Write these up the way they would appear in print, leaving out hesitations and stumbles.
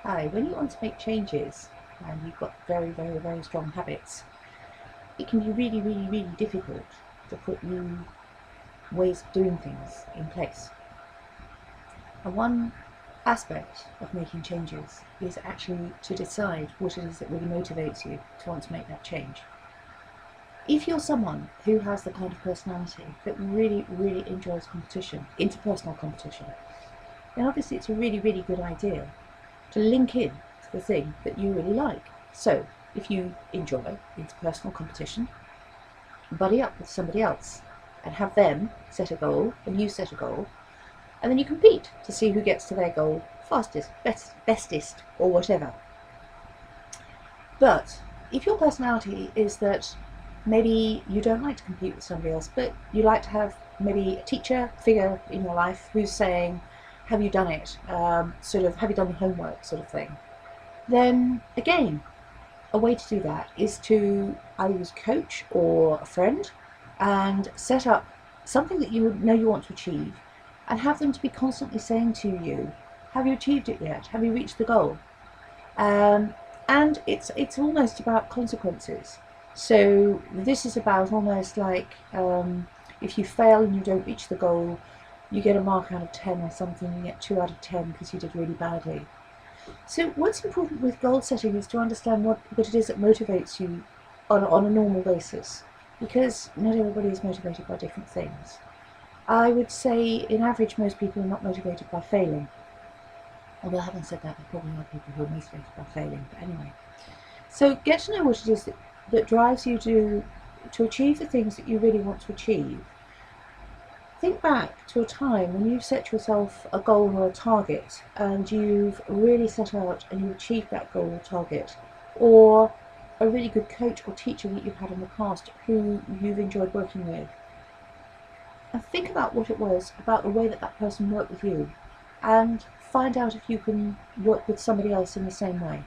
Hi, when you want to make changes and you've got very strong habits, it can be really difficult to put new ways of doing things in place. And one aspect of making changes is actually to decide what it is that really motivates you to want to make that change. If you're someone who has the kind of personality that really enjoys competition, interpersonal competition, then obviously it's a really good idea to link in to the thing that you really like. So if you enjoy interpersonal competition, buddy up with somebody else and have them set a goal and you set a goal, and then you compete to see who gets to their goal fastest, bestest, or whatever. But if your personality is that maybe you don't like to compete with somebody else, but you like to have maybe a teacher figure in your life who's saying, have you done it? Sort of, have you done the homework sort of thing? Then again, a way to do that is to either use a coach or a friend and set up something that you know you want to achieve and have them to be constantly saying to you, have you achieved it yet? Have you reached the goal? And it's almost about consequences. So this is about almost like if you fail and you don't reach the goal, you get a mark out of 10 or something, you get 2 out of 10 because you did really badly. So what's important with goal setting is to understand what it is that motivates you on a normal basis, because not everybody is motivated by different things. I would say, in average, most people are not motivated by failing. Although having said that, there probably are people who are motivated by failing, but anyway. So get to know what it is that drives you to achieve the things that you really want to achieve. Think back to a time when you've set yourself a goal or a target and you've really set out and you've achieved that goal or target, or a really good coach or teacher that you've had in the past who you've enjoyed working with. And think about what it was about the way that that person worked with you, and find out if you can work with somebody else in the same way.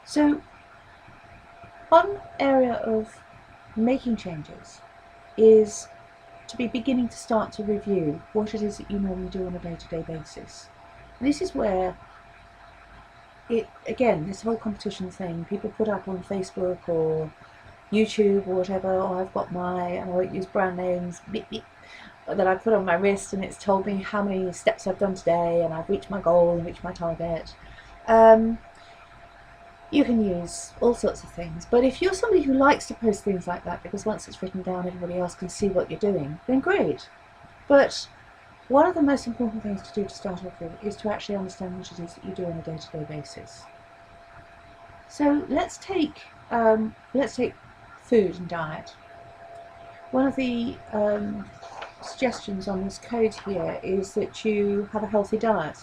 So one area of making changes is to be beginning to start to review what it is that you normally do on a day-to-day basis. And this is where again, this whole competition thing, people put up on Facebook or YouTube or whatever, oh, I've got and I won't use brand names, beep, beep, that I put on my wrist and it's told me how many steps I've done today and I've reached my goal and reached my target. You can use all sorts of things, but if you're somebody who likes to post things like that because once it's written down everybody else can see what you're doing, then great. But one of the most important things to do to start off with is to actually understand what it is that you do on a day-to-day basis. So let's take food and diet. One of the suggestions on this code here is that you have a healthy diet,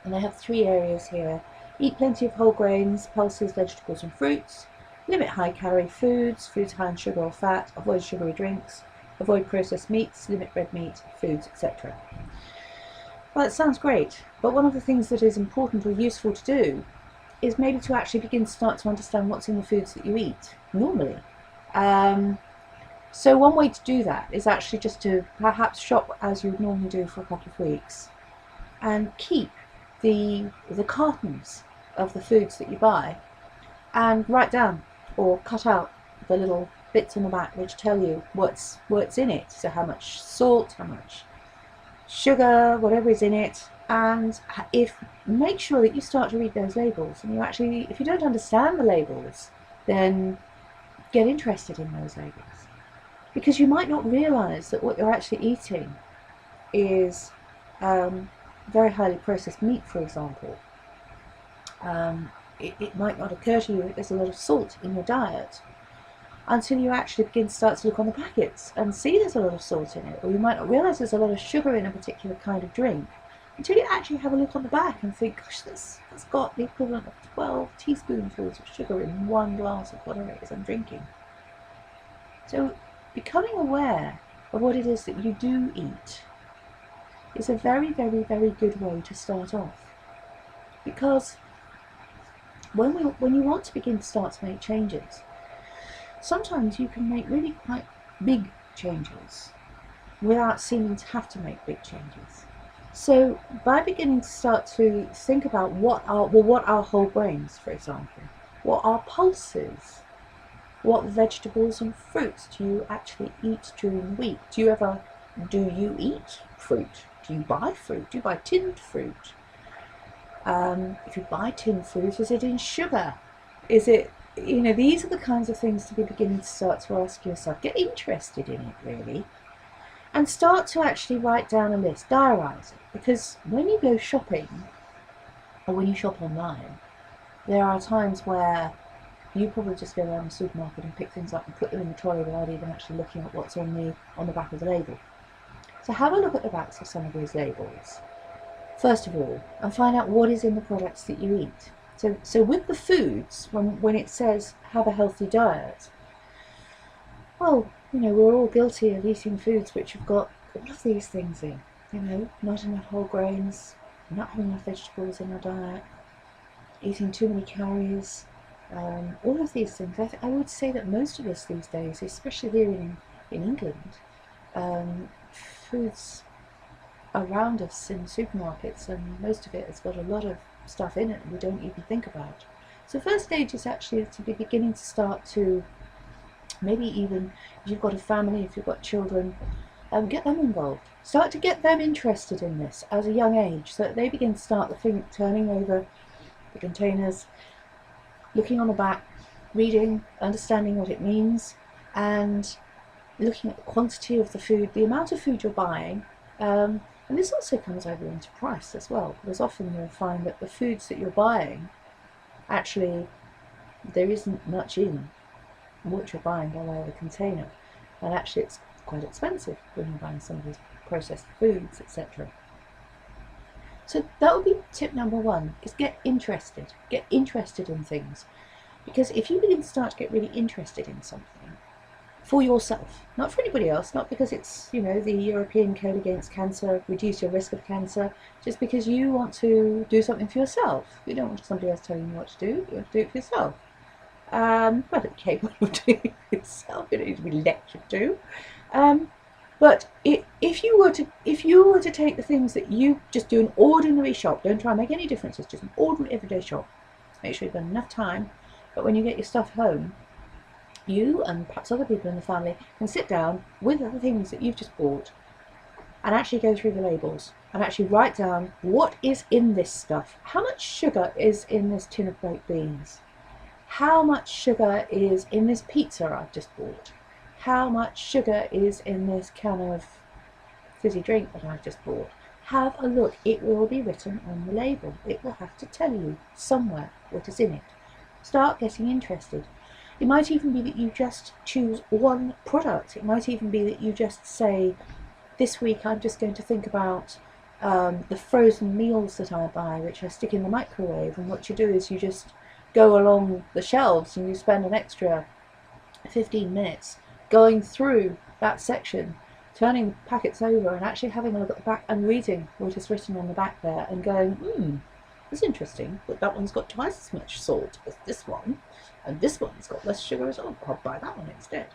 and they have 3 areas here. Eat plenty of whole grains, pulses, vegetables and fruits. Limit high-calorie foods high in sugar or fat. Avoid sugary drinks. Avoid processed meats. Limit red meat, foods, etc. Well, it sounds great, but one of the things that is important or useful to do is maybe to actually begin to start to understand what's in the foods that you eat normally. So one way to do that is actually just to perhaps shop as you would normally do for a couple of weeks and keep the cartons of the foods that you buy and write down or cut out the little bits on the back which tell you what's in it. So how much salt, how much sugar, whatever is in it, and make sure that you start to read those labels, and you actually, if you don't understand the labels, then get interested in those labels, because you might not realize that what you're actually eating is very highly processed meat, for example. It might not occur to you that there's a lot of salt in your diet until you actually begin to start to look on the packets and see there's a lot of salt in it, or you might not realise there's a lot of sugar in a particular kind of drink until you actually have a look on the back and think, gosh, that's got the equivalent of 12 teaspoonfuls of sugar in one glass of whatever it is I'm drinking. So becoming aware of what it is that you do eat is a very good way to start off, because when you want to begin to start to make changes, sometimes you can make really quite big changes without seeming to have to make big changes. So by beginning to start to think about what are whole grains, for example, what are pulses, what vegetables and fruits do you actually eat during the week? Do you eat fruit? Do you buy fruit? Do you buy tinned fruit? If you buy tinned fruit, is it in sugar? Is it, these are the kinds of things to be beginning to start to ask yourself. Get interested in it, really. And start to actually write down a list, diarise it. Because when you go shopping, or when you shop online, there are times where you probably just go around the supermarket and pick things up and put them in the trolley without even actually looking at what's on the back of the label. So have a look at the backs of some of these labels, first of all, and find out what is in the products that you eat. So with the foods, when it says have a healthy diet, well, we're all guilty of eating foods which have got all of these things in. Not enough whole grains, not having enough vegetables in our diet, eating too many calories, all of these things. I would say that most of us these days, especially here in England, foods around us in supermarkets, and most of it has got a lot of stuff in it we don't even think about. So first stage is actually to be beginning to start to, maybe even if you've got a family, if you've got children, get them involved. Start to get them interested in this at a young age, so that they begin to start turning over the containers, looking on the back, reading, understanding what it means, and looking at the quantity of the food, the amount of food you're buying. And this also comes over into price as well, because often you'll find that the foods that you're buying, actually, there isn't much in what you're buying by way of a container. And actually it's quite expensive when you're buying some of these processed foods, etc. So that would be tip number one, is get interested in things. Because if you begin to start to get really interested in something, for yourself, not for anybody else, not because it's, the European Code Against Cancer, reduce your risk of cancer, just because you want to do something for yourself. You don't want somebody else telling you what to do, you want to do it for yourself. Well, okay, what you do it for yourself, you don't need to be lectured to. But if you were to take the things that you just do an ordinary shop, don't try and make any differences, just an ordinary everyday shop, make sure you've got enough time, but when you get your stuff home, you and perhaps other people in the family can sit down with the things that you've just bought and actually go through the labels and actually write down what is in this stuff. How much sugar is in this tin of baked beans? How much sugar is in this pizza I've just bought? How much sugar is in this can of fizzy drink that I've just bought? Have a look. It will be written on the label. It will have to tell you somewhere what is in it. Start getting interested. It might even be that you just choose one product. It might even be that you just say, this week I'm just going to think about the frozen meals that I buy, which I stick in the microwave. And what you do is you just go along the shelves and you spend an extra 15 minutes going through that section, turning packets over and actually having a look at the back and reading what is written on the back there and going, that's interesting, but that one's got twice as much salt as this one, and this one's got less sugar as well. I'll buy that one instead.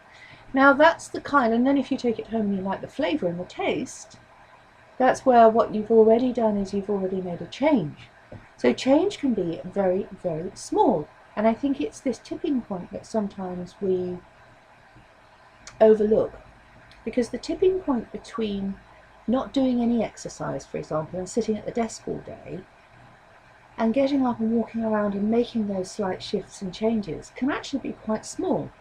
Now that's the kind, and then if you take it home and you like the flavour and the taste, that's where what you've already done is you've already made a change. So change can be very, very small, and I think it's this tipping point that sometimes we overlook, because the tipping point between not doing any exercise, for example, and sitting at the desk all day, and getting up and walking around and making those slight shifts and changes can actually be quite small.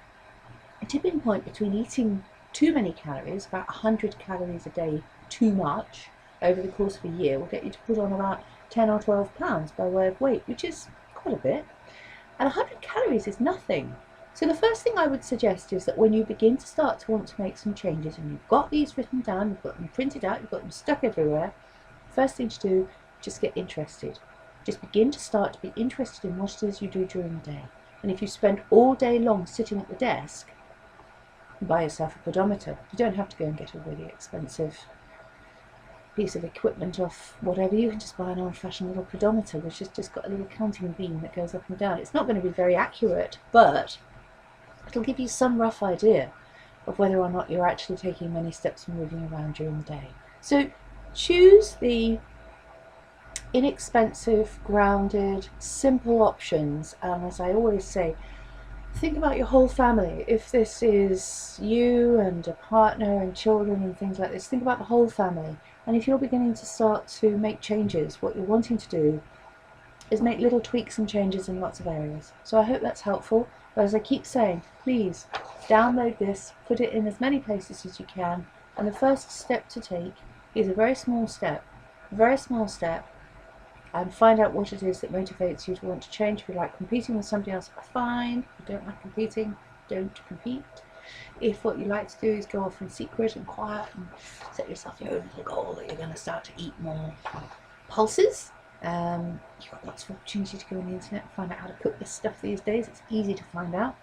A tipping point between eating too many calories, about 100 calories a day too much, over the course of a year will get you to put on about 10 or 12 pounds by way of weight, which is quite a bit. And 100 calories is nothing. So the first thing I would suggest is that when you begin to start to want to make some changes, and you've got these written down, you've got them printed out, you've got them stuck everywhere, first thing to do, just get interested. Just begin to start to be interested in what it is you do during the day. And if you spend all day long sitting at the desk, buy yourself a pedometer. You don't have to go and get a really expensive piece of equipment off whatever. You can just buy an old-fashioned little pedometer, which has just got a little counting beam that goes up and down. It's not going to be very accurate, but it'll give you some rough idea of whether or not you're actually taking many steps and moving around during the day. So choose the inexpensive, grounded, simple options. And as I always say, think about your whole family. If this is you and a partner and children and things like this, think about the whole family. And if you're beginning to start to make changes, what you're wanting to do is make little tweaks and changes in lots of areas. So I hope that's helpful. But as I keep saying, please download this, put it in as many places as you can. And the first step to take is a very small step, and find out what it is that motivates you to want to change. If you like competing with somebody else, fine. If you don't like competing, don't compete. If what you like to do is go off in secret and quiet and set yourself your own little goal that you're going to start to eat more pulses, you've got lots of opportunity to go on the internet and find out how to cook this stuff these days. It's easy to find out.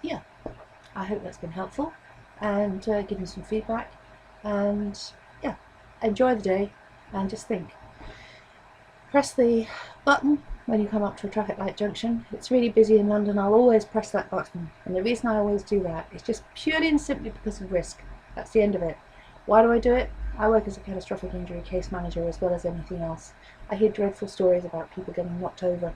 Yeah, I hope that's been helpful, and give me some feedback, and yeah, enjoy the day, and just think. Press the button when you come up to a traffic light junction. It's really busy in London. I'll always press that button, and the reason I always do that is just purely and simply because of risk. That's the end of it. Why do I do it? I work as a catastrophic injury case manager as well as anything else. I hear dreadful stories about people getting knocked over,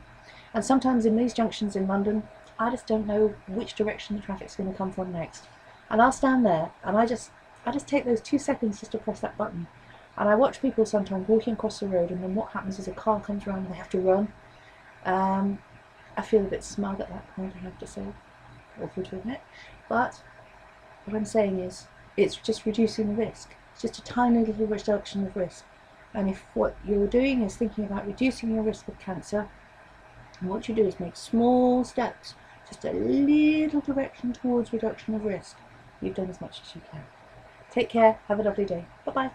and sometimes in these junctions in London, I just don't know which direction the traffic's going to come from next. And I'll stand there and I just take those 2 seconds just to press that button. And I watch people sometimes walking across the road, and then what happens is a car comes around and they have to run. I feel a bit smug at that point, I have to say. Awful to admit. But what I'm saying is, it's just reducing the risk. It's just a tiny little reduction of risk. And if what you're doing is thinking about reducing your risk of cancer, and what you do is make small steps, just a little direction towards reduction of risk, you've done as much as you can. Take care, have a lovely day. Bye-bye.